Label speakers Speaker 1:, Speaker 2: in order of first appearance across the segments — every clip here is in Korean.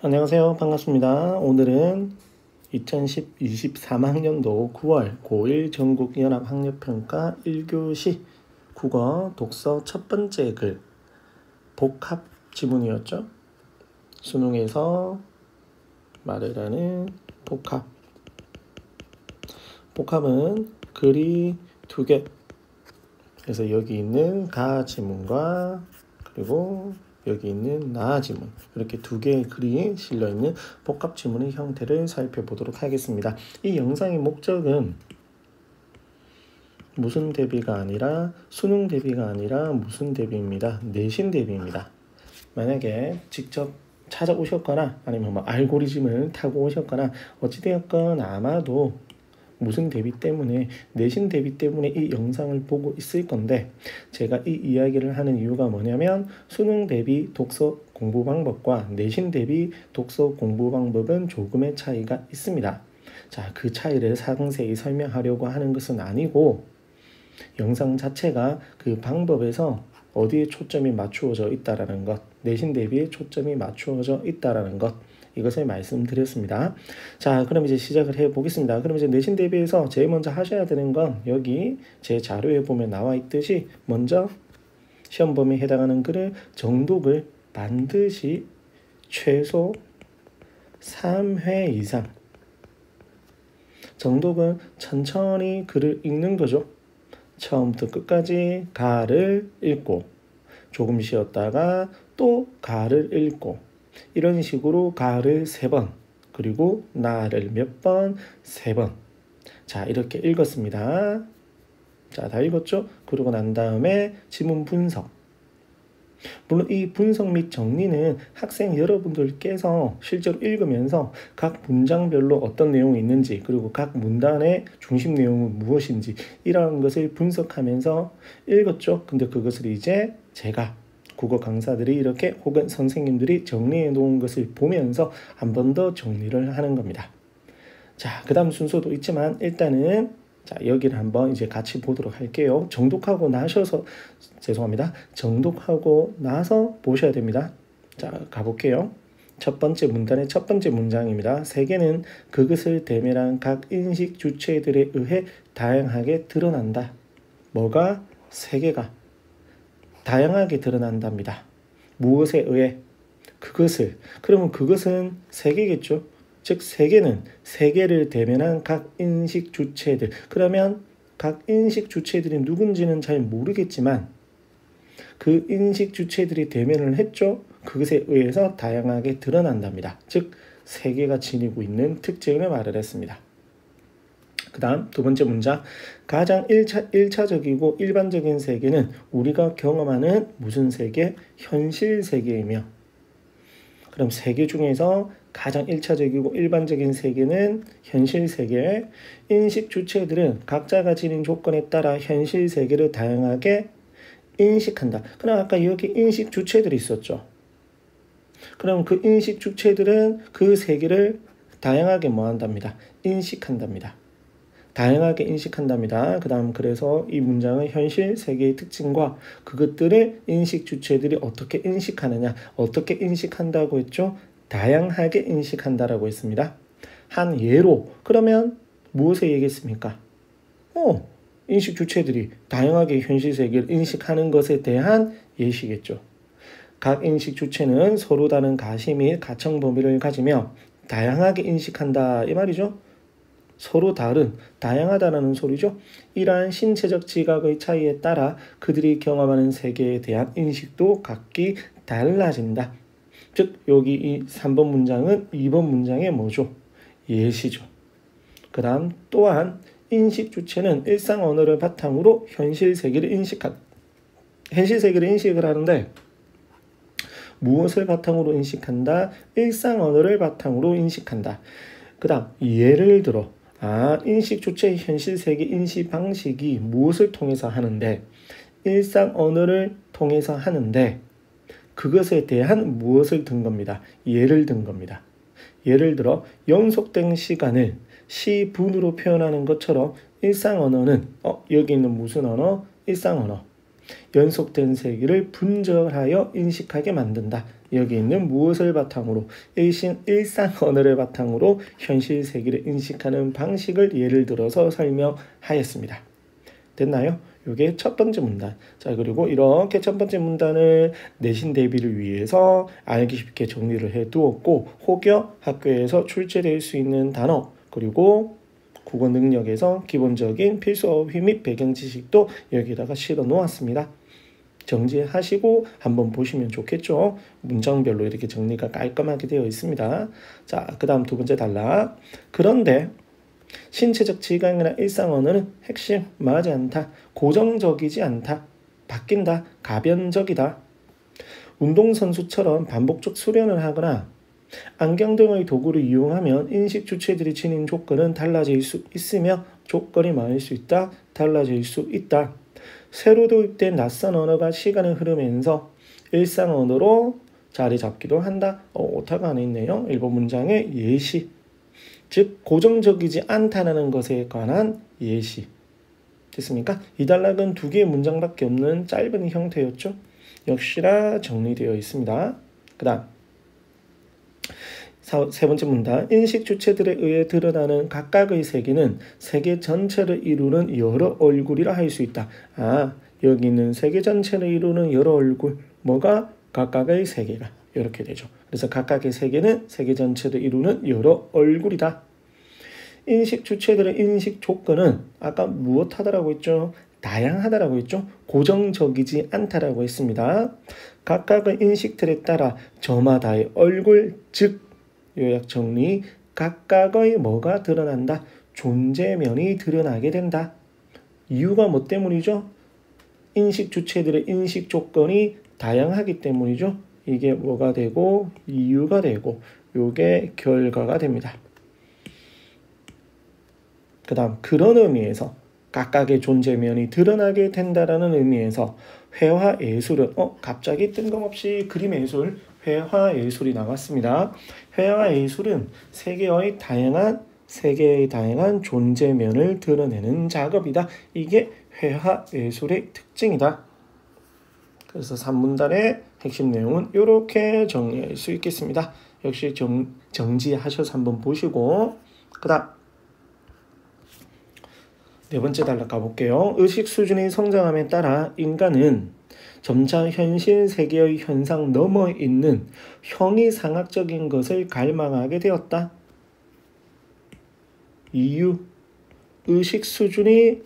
Speaker 1: 안녕하세요. 반갑습니다. 오늘은 2023학년도 9월 고1 전국연합학력평가 1교시 국어 독서 첫 번째 글 복합 지문이었죠. 수능에서 말을 하는 복합. 복합은 글이 두 개. 그래서 여기 있는 가 지문과 그리고 여기 있는 나 지문, 이렇게 두 개의 글이 실려있는 복합 지문의 형태를 살펴보도록 하겠습니다. 이 영상의 목적은 무슨 대비가 아니라 수능 대비가 아니라 무슨 대비입니다. 내신 대비입니다. 만약에 직접 찾아오셨거나 아니면 알고리즘을 타고 오셨거나 어찌되었건 아마도 무슨 대비 때문에 내신 대비 때문에 이 영상을 보고 있을 건데, 제가 이 이야기를 하는 이유가 뭐냐면 수능 대비 독서 공부 방법과 내신 대비 독서 공부 방법은 조금의 차이가 있습니다. 자, 그 차이를 상세히 설명하려고 하는 것은 아니고, 영상 자체가 그 방법에서 어디에 초점이 맞추어져 있다라는 것, 내신 대비에 초점이 맞추어져 있다라는 것, 이것을 말씀드렸습니다. 자, 그럼 이제 시작을 해 보겠습니다. 그럼 이제 내신 대비에서 제일 먼저 하셔야 되는 건 여기 제 자료에 보면 나와 있듯이 먼저 시험 범위에 해당하는 글을 정독을 반드시 최소 3회 이상, 정독은 천천히 글을 읽는 거죠. 처음부터 끝까지 가를 읽고 조금 쉬었다가 또 가를 읽고, 이런 식으로 가를 3번 그리고 나를 몇 번? 3번. 자, 이렇게 읽었습니다. 자, 다 읽었죠? 그러고 난 다음에 지문 분석. 물론 이 분석 및 정리는 학생 여러분들께서 실제로 읽으면서 각 문장별로 어떤 내용이 있는지, 그리고 각 문단의 중심 내용은 무엇인지, 이런 것을 분석하면서 읽었죠. 근데 그것을 이제 제가 국어 강사들이 이렇게 혹은 선생님들이 정리해 놓은 것을 보면서 한 번 더 정리를 하는 겁니다. 자, 그 다음 순서도 있지만 일단은 자, 여기를 한번 이제 같이 보도록 할게요. 정독하고 나셔서, 죄송합니다. 정독하고 나서 보셔야 됩니다. 자, 가볼게요. 첫 번째 문단의 첫 번째 문장입니다. 세계는 그것을 대면한 각 인식 주체들에 의해 다양하게 드러난다. 뭐가? 세계가 다양하게 드러난답니다. 무엇에 의해? 그것을. 그러면 그것은 세계겠죠. 즉 세계는 세계를 대면한 각 인식 주체들. 그러면 각 인식 주체들이 누군지는 잘 모르겠지만 그 인식 주체들이 대면을 했죠. 그것에 의해서 다양하게 드러난답니다. 즉 세계가 지니고 있는 특징을 말을 했습니다. 그 다음 두 번째 문장, 가장 1차적이고 일반적인 세계는 우리가 경험하는 무슨 세계? 현실 세계이며, 그럼 세계 중에서 가장 1차적이고 일반적인 세계는 현실 세계, 인식 주체들은 각자가 지닌 조건에 따라 현실 세계를 다양하게 인식한다. 그럼 아까 여기 인식 주체들이 있었죠. 그럼 그 인식 주체들은 그 세계를 다양하게 뭐한답니다? 인식한답니다. 다양하게 인식한답니다. 그 다음 그래서 이 문장은 현실 세계의 특징과 그것들을 인식 주체들이 어떻게 인식하느냐, 어떻게 인식한다고 했죠? 다양하게 인식한다라고 했습니다. 한 예로, 그러면 무엇을 얘기했습니까? 인식 주체들이 다양하게 현실 세계를 인식하는 것에 대한 예시겠죠. 각 인식 주체는 서로 다른 가시 및 가청 범위를 가지며 다양하게 인식한다, 이 말이죠. 서로 다른, 다양하다라는 소리죠. 이러한 신체적 지각의 차이에 따라 그들이 경험하는 세계에 대한 인식도 각기 달라진다. 즉 여기 이 3번 문장은 2번 문장의 뭐죠? 예시죠. 그 다음 또한 인식 주체는 일상 언어를 바탕으로 현실 세계를 인식을 하는데, 무엇을 바탕으로 인식한다? 일상 언어를 바탕으로 인식한다. 그 다음 예를 들어 인식 주체의 현실 세계 인식 방식이 무엇을 통해서 하는데? 일상 언어를 통해서 하는데 그것에 대한 무엇을 든 겁니다. 예를 든 겁니다. 예를 들어 연속된 시간을 시분으로 표현하는 것처럼 일상 언어는 여기 있는 무슨 언어? 일상 언어. 연속된 세계를 분절하여 인식하게 만든다. 여기 있는 무엇을 바탕으로 일상 언어를 바탕으로 현실 세계를 인식하는 방식을 예를 들어서 설명하였습니다. 됐나요? 이게 첫 번째 문단. 자, 그리고 이렇게 첫 번째 문단을 내신 대비를 위해서 알기 쉽게 정리를 해 두었고, 혹여 학교에서 출제될 수 있는 단어, 그리고 국어 능력에서 기본적인 필수어휘 및 배경 지식도 여기다가 실어 놓았습니다. 정지하시고 한번 보시면 좋겠죠. 문장별로 이렇게 정리가 깔끔하게 되어 있습니다. 자, 그 다음 두 번째 단락. 그런데 신체적 지각이나 일상 언어는 핵심 맞지 않다. 고정적이지 않다. 바뀐다. 가변적이다. 운동선수처럼 반복적 수련을 하거나 안경 등의 도구를 이용하면 인식 주체들이 지닌 조건은 달라질 수 있으며 조건이 많을 수 있다. 달라질 수 있다. 새로 도입된 낯선 언어가 시간을 흐르면서 일상 언어로 자리 잡기도 한다. 오타가 안에 있네요. 일본 문장의 예시. 즉 고정적이지 않다는 것에 관한 예시. 됐습니까? 이 단락은 두 개의 문장밖에 없는 짧은 형태였죠. 역시나 정리되어 있습니다. 그 다음 세 번째 문단. 인식 주체들에 의해 드러나는 각각의 세계는 세계 전체를 이루는 여러 얼굴이라 할 수 있다. 여기 있는 세계 전체를 이루는 여러 얼굴. 뭐가? 각각의 세계가. 이렇게 되죠. 그래서 각각의 세계는 세계 전체를 이루는 여러 얼굴이다. 인식 주체들의 인식 조건은 아까 무엇하다라고 했죠? 다양하다라고 했죠? 고정적이지 않다라고 했습니다. 각각의 인식틀에 따라 저마다의 얼굴, 즉 요약 정리, 각각의 뭐가 드러난다? 존재면이 드러나게 된다. 이유가 뭐 때문이죠? 인식 주체들의 인식 조건이 다양하기 때문이죠. 이게 뭐가 되고 이유가 되고 요게 결과가 됩니다. 그 다음 그런 의미에서 각각의 존재면이 드러나게 된다라는 의미에서 회화예술은 갑자기 뜬금없이 그림예술, 회화예술이 나왔습니다. 회화예술은 세계의 다양한 존재면을 드러내는 작업이다. 이게 회화예술의 특징이다. 그래서 3문단의 핵심 내용은 이렇게 정리할 수 있겠습니다. 역시 정지하셔서 한번 보시고 그 다음 네 번째 단락 가볼게요. 의식 수준이 성장함에 따라 인간은 점차 현실 세계의 현상 너머에 있는 형이상학적인 것을 갈망하게 되었다. 이유, 의식 수준이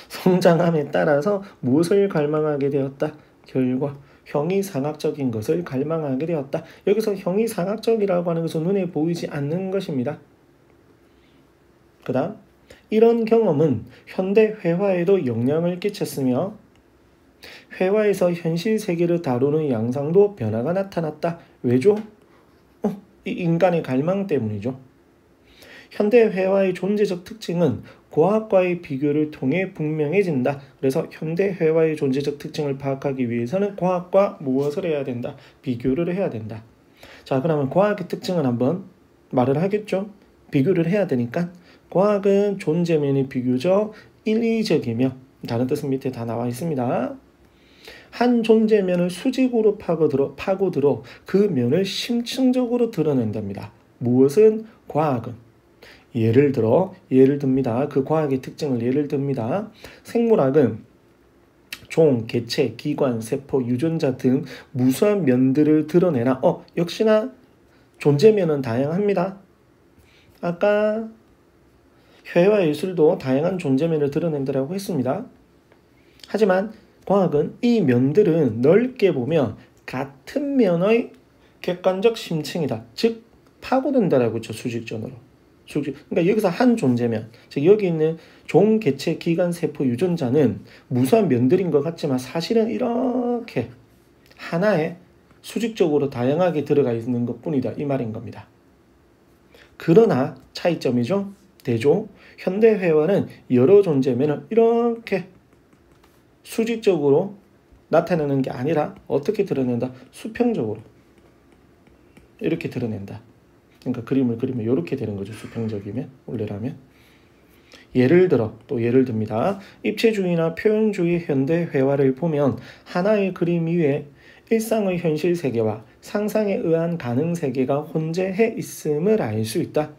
Speaker 1: 성장함에 따라서 무엇을 갈망하게 되었다. 결과, 형이상학적인 것을 갈망하게 되었다. 여기서 형이상학적이라고 하는 것은 눈에 보이지 않는 것입니다. 그 다음 이런 경험은 현대 회화에도 영향을 끼쳤으며 회화에서 현실 세계를 다루는 양상도 변화가 나타났다. 왜죠? 이 인간의 갈망 때문이죠. 현대 회화의 존재적 특징은 과학과의 비교를 통해 분명해진다. 그래서 현대 회화의 존재적 특징을 파악하기 위해서는 과학과 무엇을 해야 된다? 비교를 해야 된다. 자, 그러면 과학의 특징은 한번 말을 하겠죠? 비교를 해야 되니까 과학은 존재면이 비교적 인위적이며 다른 뜻은 밑에 다 나와 있습니다. 한 존재면을 수직으로 파고들어 그 면을 심층적으로 드러낸답니다. 무엇은? 과학은. 예를 듭니다. 그 과학의 특징을 예를 듭니다. 생물학은 종, 개체, 기관, 세포, 유전자 등 무수한 면들을 드러내나 역시나 존재면은 다양합니다. 아까 회화예술도 다양한 존재면을 드러낸다고 했습니다. 하지만 과학은 이 면들은 넓게 보면 같은 면의 객관적 심층이다. 즉 파고든다라고 했죠. 수직적으로. 그러니까 여기서 한 존재면, 즉 여기 있는 종, 개체, 기관, 세포, 유전자는 무수한 면들인 것 같지만 사실은 이렇게 하나에 수직적으로 다양하게 들어가 있는 것뿐이다. 이 말인 겁니다. 그러나 차이점이죠. 대조. 현대 회화는 여러 존재면을 이렇게 수직적으로 나타내는 게 아니라 어떻게 드러낸다? 수평적으로 이렇게 드러낸다. 그러니까 그림을 그리면 이렇게 되는 거죠. 수평적이면, 원래라면. 예를 듭니다. 입체주의나 표현주의 현대 회화를 보면 하나의 그림 위에 일상의 현실 세계와 상상에 의한 가능 세계가 혼재해 있음을 알 수 있다.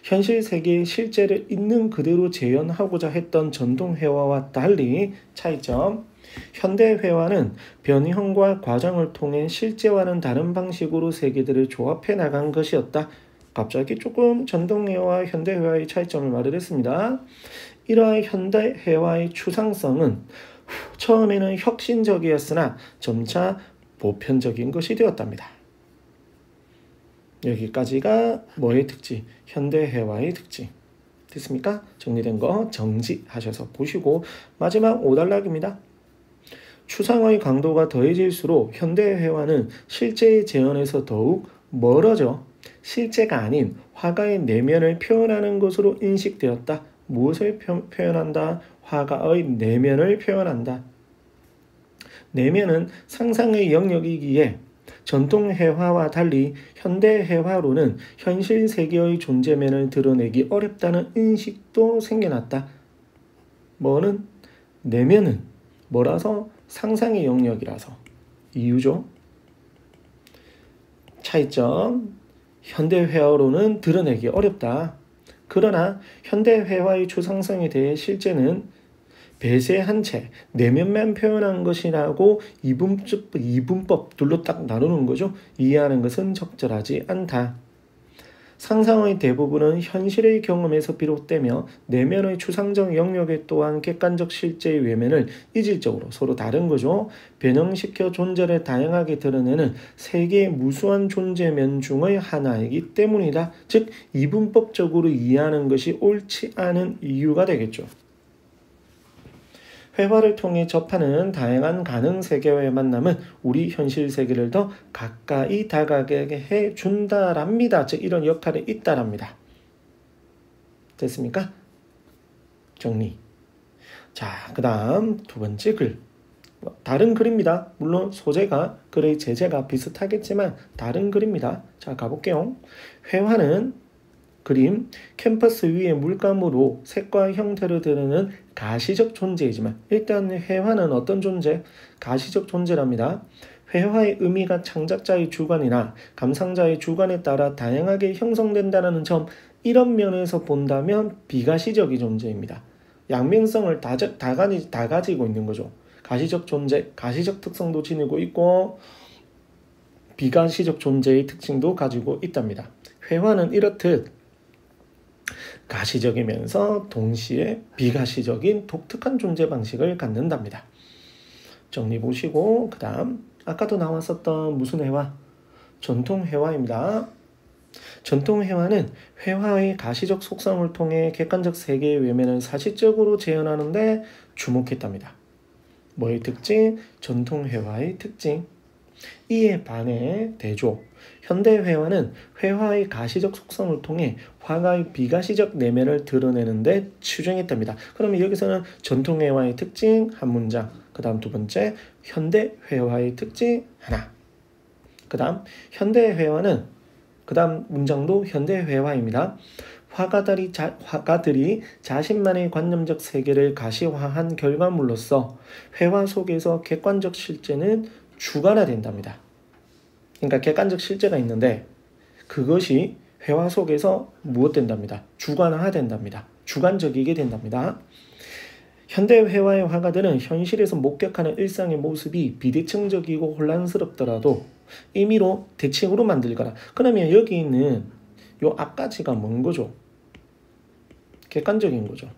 Speaker 1: 현실 세계의 실제를 있는 그대로 재현하고자 했던 전통 회화와 달리 차이점. 현대 회화는 변형과 과정을 통해 실제와는 다른 방식으로 세계들을 조합해 나간 것이었다. 갑자기 조금 전통 회화와 현대 회화의 차이점을 말을 했습니다. 이러한 현대 회화의 추상성은 처음에는 혁신적이었으나 점차 보편적인 것이 되었답니다. 여기까지가 뭐의 특징? 현대회화의 특징. 됐습니까? 정리된 거 정지하셔서 보시고 마지막 5단락입니다. 추상의 강도가 더해질수록 현대회화는 실제의 재현에서 더욱 멀어져 실제가 아닌 화가의 내면을 표현하는 것으로 인식되었다. 무엇을 표현한다? 화가의 내면을 표현한다. 내면은 상상의 영역이기에 전통 회화와 달리 현대 회화로는 현실 세계의 존재면을 드러내기 어렵다는 인식도 생겨났다. 뭐는? 내면은 뭐라서? 상상의 영역이라서. 이유죠. 차이점. 현대 회화로는 드러내기 어렵다. 그러나 현대 회화의 추상성에 대해 실제는 배세한 채 내면만 표현한 것이라고 이분법들로 딱 나누는 거죠. 이해하는 것은 적절하지 않다. 상상의 대부분은 현실의 경험에서 비롯되며 내면의 추상적 영역에 또한 객관적 실제의 외면을 이질적으로 서로 다른 거죠. 변형시켜 존재를 다양하게 드러내는 세계의 무수한 존재면 중의 하나이기 때문이다. 즉 이분법적으로 이해하는 것이 옳지 않은 이유가 되겠죠. 회화를 통해 접하는 다양한 가능 세계와의 만남은 우리 현실 세계를 더 가까이 다가가게 해준다랍니다. 즉 이런 역할이 있다랍니다. 됐습니까? 정리. 자, 그 다음 두 번째 글. 다른 글입니다. 물론 소재가 글의 제재가 비슷하겠지만 다른 글입니다. 자, 가볼게요. 회화는 그림, 캔버스 위의 물감으로 색과 형태를 드러내는 가시적 존재이지만 일단 회화는 어떤 존재? 가시적 존재랍니다. 회화의 의미가 창작자의 주관이나 감상자의 주관에 따라 다양하게 형성된다는 점, 이런 면에서 본다면 비가시적인 존재입니다. 양면성을 다 가지고 있는 거죠. 가시적 존재, 가시적 특성도 지니고 있고 비가시적 존재의 특징도 가지고 있답니다. 회화는 이렇듯 가시적이면서 동시에 비가시적인 독특한 존재 방식을 갖는답니다. 정리 보시고 그 다음 아까도 나왔었던 무슨 회화? 전통 회화입니다. 전통 회화는 회화의 가시적 속성을 통해 객관적 세계의 외면을 사실적으로 재현하는데 주목했답니다. 뭐의 특징? 전통 회화의 특징. 이에 반해 대조. 현대 회화는 회화의 가시적 속성을 통해 화가의 비가시적 내면을 드러내는 데 치중했답니다. 그러면 여기서는 전통 회화의 특징 한 문장, 그 다음 두 번째 현대 회화의 특징 하나, 그 다음 현대 회화는 그 다음 문장도 현대 회화입니다. 화가들이 자신만의 관념적 세계를 가시화한 결과물로서 회화 속에서 객관적 실제는 주관화된답니다. 그러니까 객관적 실제가 있는데 그것이 회화 속에서 무엇 된답니다. 주관화된답니다. 주관적이게 된답니다. 현대 회화의 화가들은 현실에서 목격하는 일상의 모습이 비대칭적이고 혼란스럽더라도 임의로 대칭으로 만들거나, 그러면 여기 있는 요 앞가지가 뭔 거죠? 객관적인 거죠.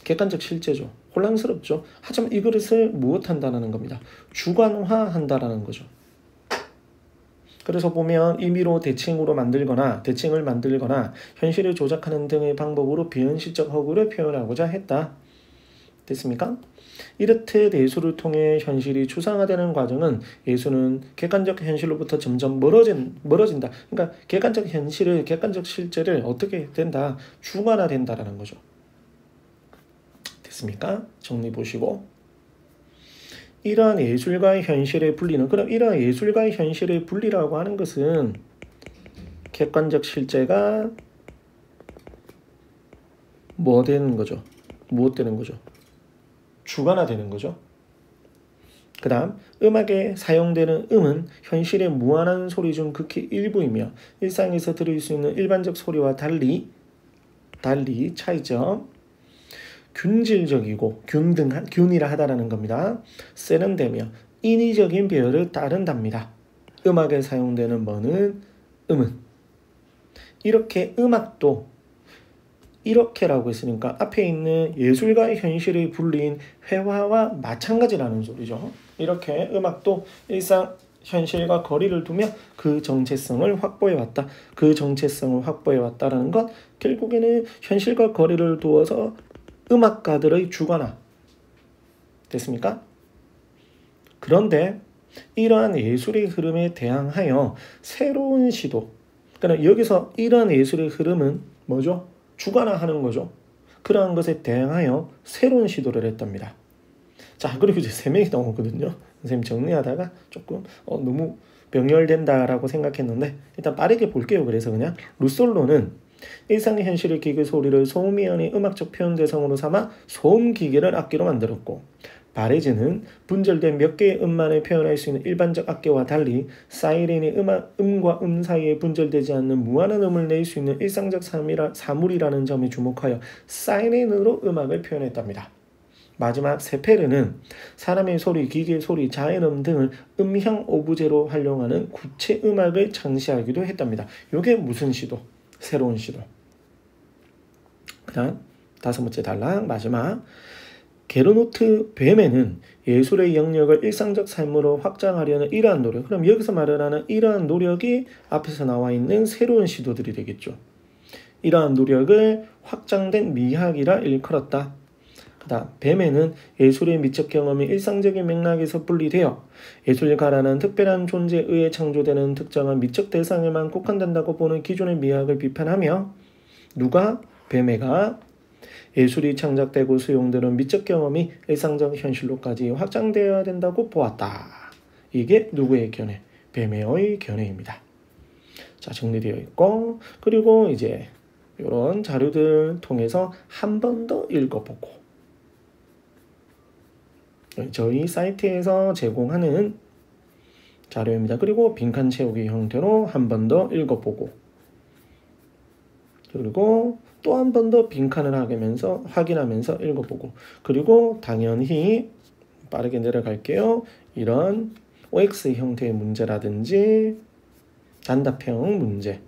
Speaker 1: 객관적 실제죠. 혼란스럽죠. 하지만 이 그릇을 무엇한다는 겁니다. 주관화한다라는 거죠. 그래서 보면 임의로 대칭을 만들거나 현실을 조작하는 등의 방법으로 비현실적 허구를 표현하고자 했다. 됐습니까? 이렇듯 예술을 통해 현실이 추상화되는 과정은 예술은 객관적 현실로부터 점점 멀어진다. 그러니까 객관적 실제를 어떻게 된다? 주관화된다라는 거죠. 됐습니까? 정리 보시고. 이러한 예술과의 현실의 분리는, 그럼 이러한 예술과의 현실의 분리라고 하는 것은 객관적 실제가 뭐 되는 거죠? 무엇 되는 거죠? 주관화되는 거죠. 그 다음 음악에 사용되는 음은 현실의 무한한 소리 중 극히 일부이며 일상에서 들을 수 있는 일반적 소리와 달리 차이점 균질적이고 균이라 하다라는 겁니다. 세련되며 인위적인 배열을 따른답니다. 음악에 사용되는 뭐는 음은 이렇게 음악도 이렇게라고 했으니까 앞에 있는 예술과 현실의 분리인 회화와 마찬가지라는 소리죠. 이렇게 음악도 일상 현실과 거리를 두며 그 정체성을 확보해왔다. 그 정체성을 확보해왔다라는 것 결국에는 현실과 거리를 두어서 음악가들의 주관화 됐습니까? 그런데 이러한 예술의 흐름에 대항하여 새로운 시도 그러니까 여기서 이러한 예술의 흐름은 뭐죠? 주관화하는 거죠. 그러한 것에 대항하여 새로운 시도를 했답니다. 자, 그리고 이제 3명이 나오거든요. 선생님 정리하다가 조금 너무 병렬된다라고 생각했는데 일단 빠르게 볼게요. 그래서 그냥 루솔로는 일상의 현실의 기계 소리를 소음이 아닌 음악적 표현 대상으로 삼아 소음기계를 악기로 만들었고 바레즈는 분절된 몇 개의 음만을 표현할 수 있는 일반적 악기와 달리 사이렌이 음과 음 사이에 분절되지 않는 무한한 음을 낼 수 있는 일상적 사물이라는 점에 주목하여 사이렌으로 음악을 표현했답니다. 마지막 세페르는 사람의 소리, 기계의 소리, 자연음 등을 음향 오브제로 활용하는 구체 음악을 창시하기도 했답니다. 이게 무슨 시도? 새로운 시도. 그 다음 5번째 단락 마지막 게르노트 뱀에는 예술의 영역을 일상적 삶으로 확장하려는 이러한 노력 그럼 여기서 말하는 이러한 노력이 앞에서 나와 있는 새로운 시도들이 되겠죠. 이러한 노력을 확장된 미학이라 일컬었다. 그 다음 뱀에는 예술의 미적 경험이 일상적인 맥락에서 분리되어 예술가라는 특별한 존재에 의해 창조되는 특정한 미적 대상에만 국한된다고 보는 기존의 미학을 비판하며 누가? 뱀에가 예술이 창작되고 수용되는 미적 경험이 일상적 현실로까지 확장되어야 된다고 보았다. 이게 누구의 견해? 뱀에의 견해입니다. 자, 정리되어 있고 그리고 이제 이런 자료들 통해서 한 번 더 읽어보고 저희 사이트에서 제공하는 자료입니다. 그리고 빈칸 채우기 형태로 한 번 더 읽어보고 그리고 또 한 번 더 빈칸을 확인하면서 읽어보고 그리고 당연히 빠르게 내려갈게요. 이런 OX 형태의 문제라든지 단답형 문제,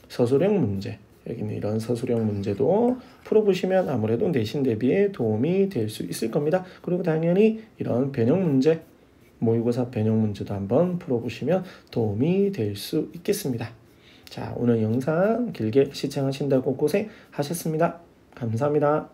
Speaker 1: 서술형 문제 여기는 이런 서술형 문제도 풀어보시면 아무래도 내신 대비에 도움이 될 수 있을 겁니다. 그리고 당연히 이런 변형 문제, 모의고사 변형 문제도 한번 풀어보시면 도움이 될 수 있겠습니다. 자, 오늘 영상 길게 시청하신다고 고생하셨습니다. 감사합니다.